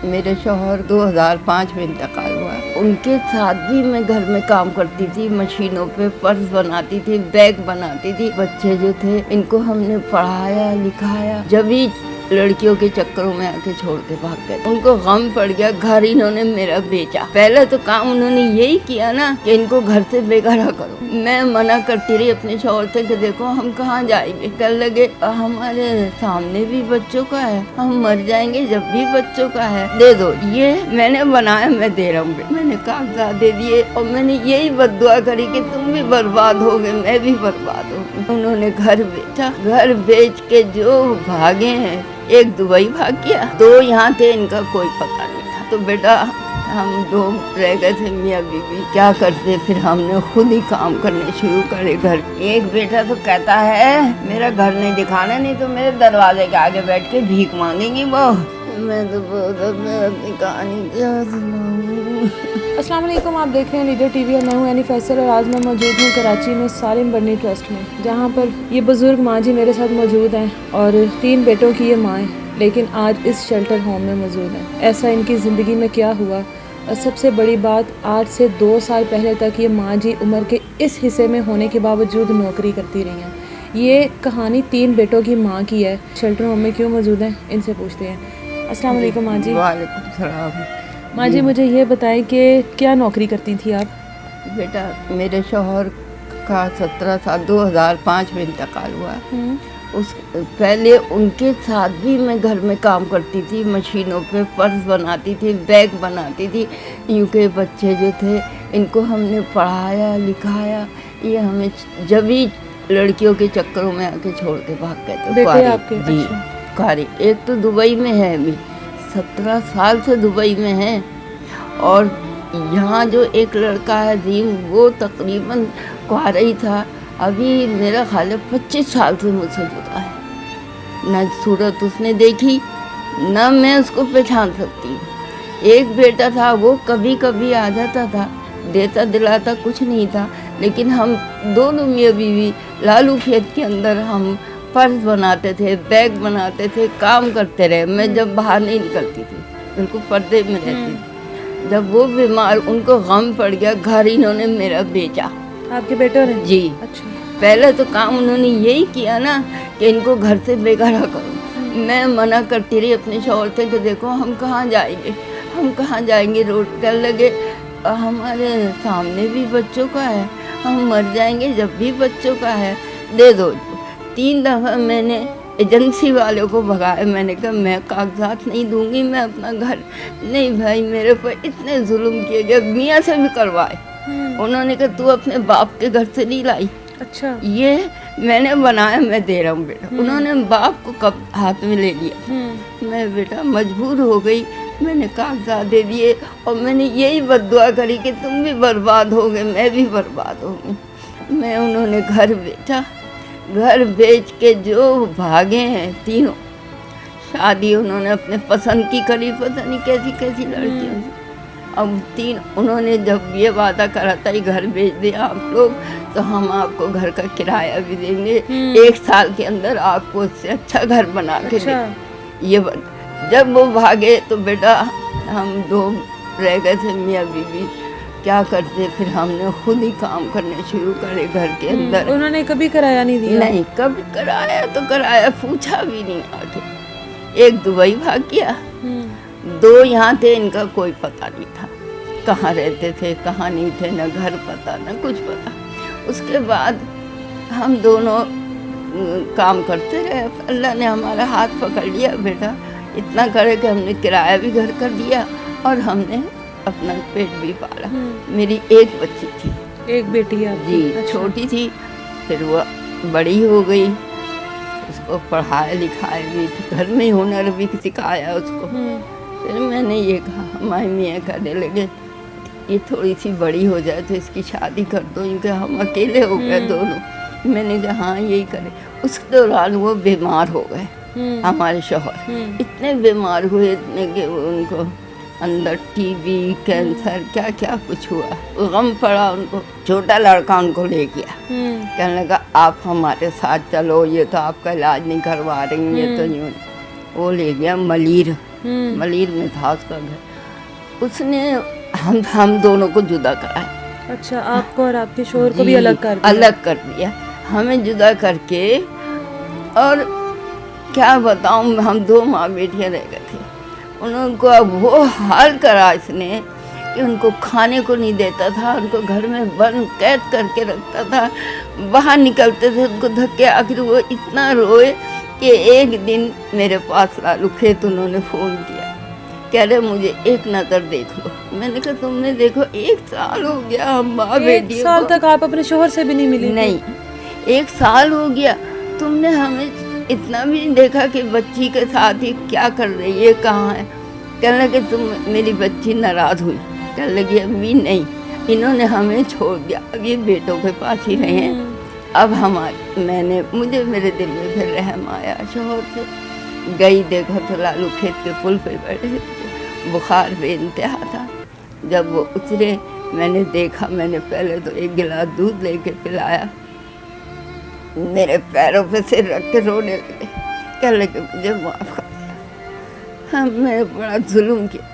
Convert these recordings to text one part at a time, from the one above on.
मेरे शौहर 2005 में इंतकाल हुआ। उनके साथ भी मैं घर में काम करती थी, मशीनों पे पर्स बनाती थी, बैग बनाती थी। बच्चे जो थे इनको हमने पढ़ाया लिखाया, जब भी लड़कियों के चक्करों में आके छोड़ के भाग गए। उनको गम पड़ गया, घर इन्होंने मेरा बेचा। पहले तो काम उन्होंने यही किया ना कि इनको घर से बेघर करो। मैं मना करती रही अपने शौहर से कि देखो हम कहाँ जाएंगे। कह लगे हमारे सामने भी बच्चों का है, हम मर जाएंगे जब भी बच्चों का है, दे दो। ये मैंने बनाया, मैं दे रहा हूँ। मैंने कागजात दे दिए और मैंने यही बद्दुआ करी कि तुम भी बर्बाद होगे, मैं भी बर्बाद होगी। उन्होंने घर बेचा, घर बेच के जो भागे हैं, एक दुबई भाग गया, 2 यहाँ थे, इनका कोई पता नहीं था। तो बेटा हम 2 रह गए थे मियाँ बीवी। क्या करते, फिर हमने खुद ही काम करने शुरू करे घर। एक बेटा तो कहता है मेरा घर नहीं दिखाना, नहीं तो मेरे दरवाजे के आगे बैठ के भीख मांगेंगी वो। मैं तो अपनी कहानी क्या सुनाऊं। अस्सलाम वालेकुम, आप देख रहे हैं लीडर टीवी और मैं हूं एनी फैसल और आज मैं मौजूद हूं कराची में सालिम बर्नी ट्रस्ट में, जहां पर ये बुज़ुर्ग माँ जी मेरे साथ मौजूद हैं और 3 बेटों की ये माँ है, लेकिन आज इस शेल्टर होम में मौजूद हैं। ऐसा इनकी ज़िंदगी में क्या हुआ, और सबसे बड़ी बात, आज से 2 साल पहले तक ये माँ जी उम्र के इस हिस्से में होने के बावजूद नौकरी करती रही हैं। ये कहानी 3 बेटों की माँ की है। शेल्टर होम में क्यों मौजूद हैं, इनसे पूछते हैं। अस्सलाम वालेकुम माँ जी। वालेकुम सलाम। माँ जी मुझे ये बताएं कि क्या नौकरी करती थी आप? बेटा मेरे शौहर का 17 साल 2005 में इंतकाल हुआ। उस पहले उनके साथ भी मैं घर में काम करती थी, मशीनों पे पर्स बनाती थी, बैग बनाती थी। यूके बच्चे जो थे इनको हमने पढ़ाया लिखाया। ये हमें जब भी लड़कियों के चक्करों में आके छोड़ के भाग गए थे। बेटे आपके? जी कारी। एक तो दुबई में है, अभी 17 साल से दुबई में है। और यहाँ जो एक लड़का है अजीम, वो तकरीबन कुआरा ही था। अभी मेरा ख्याल है 25 साल से मुझसे जुड़ा है। न सूरत उसने देखी, न मैं उसको पहचान सकती। एक बेटा था, वो कभी कभी आ जाता था, देता दिलाता कुछ नहीं था, लेकिन हम दोनों मियाँ बीवी लालू खेत के अंदर हम पर्स बनाते थे, बैग बनाते थे, काम करते रहे। मैं जब बाहर नहीं निकलती थी, बिल्कुल पर्दे में रहती थी। जब वो बीमार, उनको गम पड़ गया, घर इन्होंने मेरा बेचा। आपके बेटों ने? जी। अच्छा। पहले तो काम उन्होंने यही किया ना कि इनको घर से बेघर करो। मैं मना करती रही अपने शौहर से कि देखो हम कहाँ जाएंगे, हम कहाँ जाएंगे। रोड कर लगे हमारे सामने भी बच्चों का है, हम मर जाएंगे जब भी बच्चों का है, दे दो। 3 दफ़ा मैंने एजेंसी वालों को भगाया। मैंने कहा मैं कागजात नहीं दूंगी, मैं अपना घर नहीं। भाई मेरे पर इतने जुल्म किए गए, मियाँ से भी करवाए। उन्होंने कहा तू अपने बाप के घर से नहीं लाई। अच्छा। ये मैंने बनाया, मैं दे रहा हूँ बेटा। उन्होंने बाप को कब हाथ में ले लिया। मैं बेटा मजबूर हो गई, मैंने कागजात दे दिए और मैंने यही बद्दुआ करी कि तुम भी बर्बाद होगे, मैं भी बर्बाद होगी। मैं उन्होंने घर बेचा, घर बेच के जो भागे हैं तीनों। शादी उन्होंने अपने पसंद की करी, पता नहीं कैसी कैसी लड़कियों से। अब 3 उन्होंने जब ये वादा करा था ये घर बेच दिया आप लोग तो हम आपको घर का किराया भी देंगे, 1 साल के अंदर आपको उससे अच्छा घर बना के देंगे। ये जब वो भागे तो बेटा हम 2 रह गए थे मियाँ बीवी। क्या करते, फिर हमने खुद ही काम करने शुरू करे घर के अंदर। उन्होंने कभी किराया नहीं दिया? नहीं, कभी कराया तो कराया, पूछा भी नहीं आके। एक दुबई भाग गया, 2 यहाँ थे, इनका कोई पता नहीं था कहाँ रहते थे कहाँ नहीं थे, न घर पता न कुछ पता। उसके बाद हम दोनों काम करते रहे। अल्लाह ने हमारा हाथ पकड़ लिया। बेटा इतना करे कि हमने किराया भी घर कर दिया और हमने अपना पेट भी पाला। मेरी एक बच्ची थी, एक बेटी है जी। अच्छा। छोटी थी, फिर वो बड़ी हो गई, उसको पढ़ाया लिखाया भी, घर में हुनर भी सिखाया उसको। फिर मैंने ये कहा, हमारे मियाँ कहने लगे ये थोड़ी सी बड़ी हो जाए तो इसकी शादी कर दो, क्योंकि हम अकेले हो गए दोनों। मैंने कहा हाँ यही करें। उस दौरान वो बीमार हो गए, हमारे शौहर इतने बीमार हुए, इतने कि उनको अंदर टीबी, कैंसर, क्या क्या कुछ हुआ। गम पड़ा उनको। छोटा लड़का उनको ले गया, कहने लगा आप हमारे साथ चलो, ये तो आपका इलाज नहीं करवा रही, ये तो यूँ। वो ले गया मलीर, मलीर में था उसका घर। उसने हम दोनों को जुदा कराया। अच्छा, आपको और आपके शोहर को भी जी, अलग कर दिया? अलग कर दिया, हमें जुदा करके। और क्या बताऊं, हम 2 माँ बेटियां रह गए थे। उनको अब वो हाल करा इसने कि उनको खाने को नहीं देता था, उनको घर में बंद कैद करके रखता था। बाहर निकलते थे उनको धक्के, आखिर वो इतना रोए कि एक दिन मेरे पास लालू खेत उन्होंने फ़ोन किया, कह रहे मुझे एक नज़र देख लो। मैंने कहा तुमने देखो, 1 साल हो गया हम माँ बेटी। 1 साल तक आप अपने शोहर से भी नहीं मिली? नहीं, 1 साल हो गया, तुमने हमें इतना भी नहीं देखा कि बच्ची के साथ ही क्या कर रही है, कहाँ है। कहने लगे तुम, मेरी बच्ची नाराज़ हुई, कहने लगी अम्मी नहीं, इन्होंने हमें छोड़ दिया, अब ये बेटों के पास ही रहे हैं। अब मुझे मेरे दिल में फिर रहम आया शोहर से। गई, देखा तो लालू खेत के पुल पे बैठे थे, बुखार बेइंतहा था। जब वो उतरे, मैंने देखा, मैंने पहले तो 1 गिलास दूध लेके पिलाया, मेरे पैरों पे सिर रख के रोने लगे, कहने लगे मुझे माफ़ कर दिया, मैंने बड़ा जुल्म किया।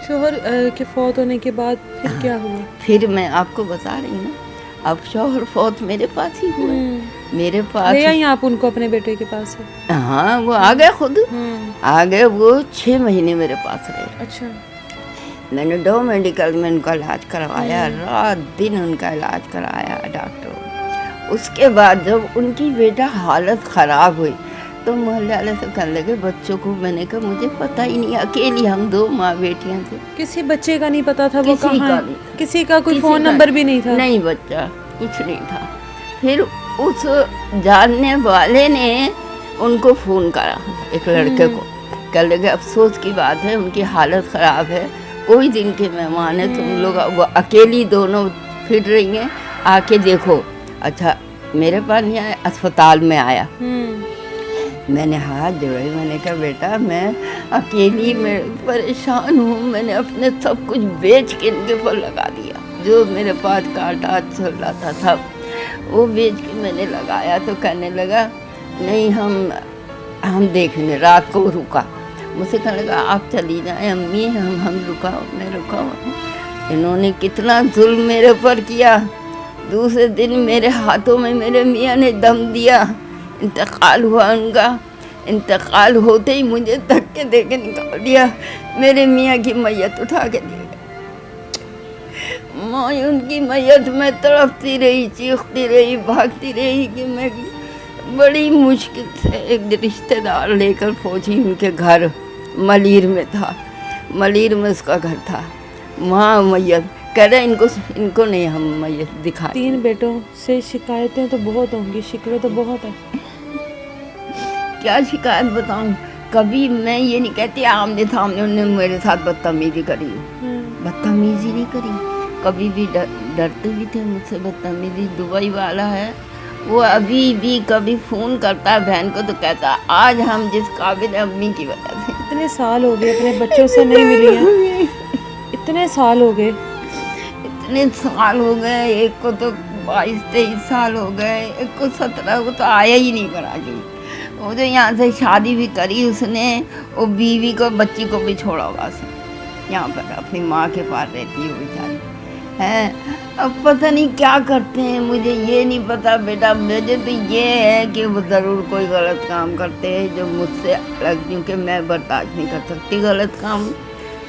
शोहर के फौत होने के बाद फिर क्या हुआ? फिर मैं आपको बता रही हूँ, अब शौहर फौत मेरे पास ही हुआ, मेरे पास। ले आई आप उनको अपने बेटे के पास से? हाँ, वो आ गए खुद, आ गए। वो 6 महीने मेरे पास रहे। अच्छा। मैंने 2 मेडिकल में उनका इलाज करवाया, रात दिन उनका इलाज कराया डॉक्टरों। उसके बाद जब उनकी बेटा हालत ख़राब हुई तो मोहल्ले वाले से कहने लगे बच्चों को। मैंने कहा मुझे पता ही नहीं, अकेली हम 2 माँ बेटियाँ थे। किसी बच्चे का नहीं पता था वो किसी कहाँ का है? नहीं था। किसी का कोई किसी फ़ोन का नंबर भी नहीं था? नहीं, बच्चा कुछ नहीं था। फिर उस जानने वाले ने उनको फ़ोन करा, एक लड़के को, कहने लगे अफसोस की बात है उनकी हालत ख़राब है, कोई दिन के मेहमान है, तुम लोग वो अकेली दोनों फिर रही हैं, आके देखो। अच्छा, मेरे पास नहीं आया, अस्पताल में आया। मैंने हाथ जोड़े, मैंने कहा बेटा मैं अकेली, मैं परेशान हूँ, मैंने अपने सब कुछ बेच के इनके पर लगा दिया, जो मेरे पास कांटा चल रहा था वो बेच के मैंने लगाया। तो कहने लगा नहीं, हम देखेंगे। रात को रुका, मुझसे कहने लगा आप चली जाएं अम्मी, हम रुका। मैं रुका। इन्होंने कितना जुल्म मेरे पर किया। दूसरे दिन मेरे हाथों में मेरे मियाँ ने दम दिया, इंतकाल हुआ उनका। इंतकाल होते ही मुझे धक्के दे के निकाल दिया, मेरे मियाँ की मैयत उठा के ले गए। माँ उनकी मैयत में तड़पती रही, चीखती रही, भागती रही कि मैं बड़ी मुश्किल से एक रिश्तेदार लेकर पहुँची उनके घर। मलीर में था, मलीर में उसका घर था। माँ मैयत कह रहे इनको नहीं हम मैयत दिखा। 3 बेटों से शिकायतें तो बहुत होंगी, शिकवे तो बहुत है। क्या शिकायत बताऊं? कभी मैं ये नहीं कहती आमने सामने उन्होंने मेरे साथ बदतमीजी करी, बदतमीजी नहीं करी। कभी भी डरते भी थे मुझसे बदतमीजी। दुबई वाला है वो, अभी भी कभी फ़ोन करता है बहन को तो कहता है आज हम जिस काबिल है अम्मी की वजह से। इतने साल हो गए अपने बच्चों से नहीं मिली हैं। इतने साल हो गए, इतने साल हो गए। एक को तो 22-23 साल हो गए, एक को 17, वो तो आया ही नहीं कराची। वो तो यहाँ से शादी भी करी उसने, वो बीवी को बच्ची को भी छोड़ा हुआ से, यहाँ पर अपनी माँ के पास रहती है वो बेचारी है। अब पता नहीं क्या करते हैं, मुझे ये नहीं पता बेटा। मुझे तो ये है कि वो ज़रूर कोई गलत काम करते हैं जो मुझसे अलग, क्योंकि मैं बर्दाश्त नहीं कर सकती गलत काम,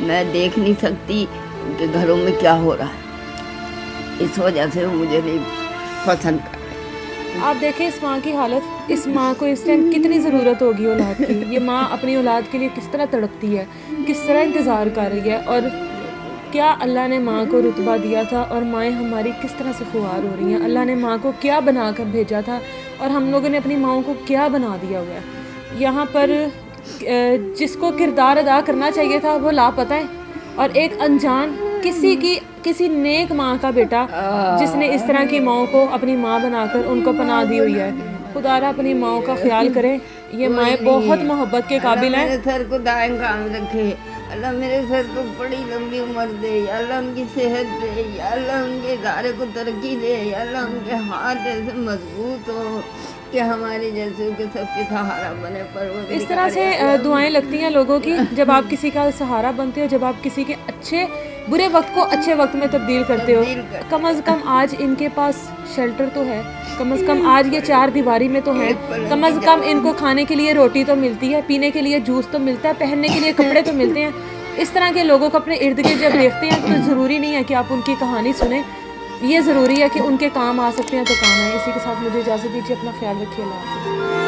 मैं देख नहीं सकती उनके घरों में क्या हो रहा है, इस वजह से मुझे नहीं पसंद कर। आप देखें इस माँ की हालत, इस माँ को इस टाइम कितनी ज़रूरत होगी औलाद की। ये माँ अपनी औलाद के लिए किस तरह तड़पती है, किस तरह इंतज़ार कर रही है, और क्या अल्लाह ने माँ को रुतबा दिया था और माएँ हमारी किस तरह से खुआर हो रही हैं। अल्लाह ने माँ को क्या बना कर भेजा था और हम लोगों ने अपनी माँओं को क्या बना दिया हुआ है। यहाँ पर जिसको किरदार अदा करना चाहिए था वो लापता है, और एक अनजान किसी नेक माँ का बेटा जिसने इस तरह की माँ को अपनी माँ बनाकर उनको पनाह दी हुई है। खुदारा अपनी माँ का ख्याल करें, ये माएँ बहुत मोहब्बत के काबिल हैं। मेरे सर को दाएं काम रखे, अल्लाह मेरे सर को बड़ी लंबी उम्र दे, या अल्लाह उनकी सेहत दे, या अल्लाह उनके इदारे को तरक्की दे, या अल्लाह उनके हाथ ऐसे मजबूत हो कि हमारे जैसे के सबके सहारा बने। पर इस तरह से दुआएं लगती हैं लोगों की जब आप किसी का सहारा बनते हो, जब आप किसी के अच्छे बुरे वक्त को अच्छे वक्त में तब्दील करते हो। कम अज़ कम आज इनके पास शेल्टर तो है, कम अज़ कम आज ये 4 दीवारी में तो है, कम अज़ कम इनको खाने के लिए रोटी तो मिलती है, पीने के लिए जूस तो मिलता है, पहनने के लिए कपड़े तो मिलते हैं। इस तरह के लोगों को अपने इर्द गिर्द जब देखते हैं तो ज़रूरी नहीं है कि आप उनकी कहानी सुने, ये ज़रूरी है कि उनके काम आ सकते हैं तो काम है। इसी के साथ मुझे इजाज़त दीजिए, अपना ख्याल रखिए, अल्लाह हाफ़िज़।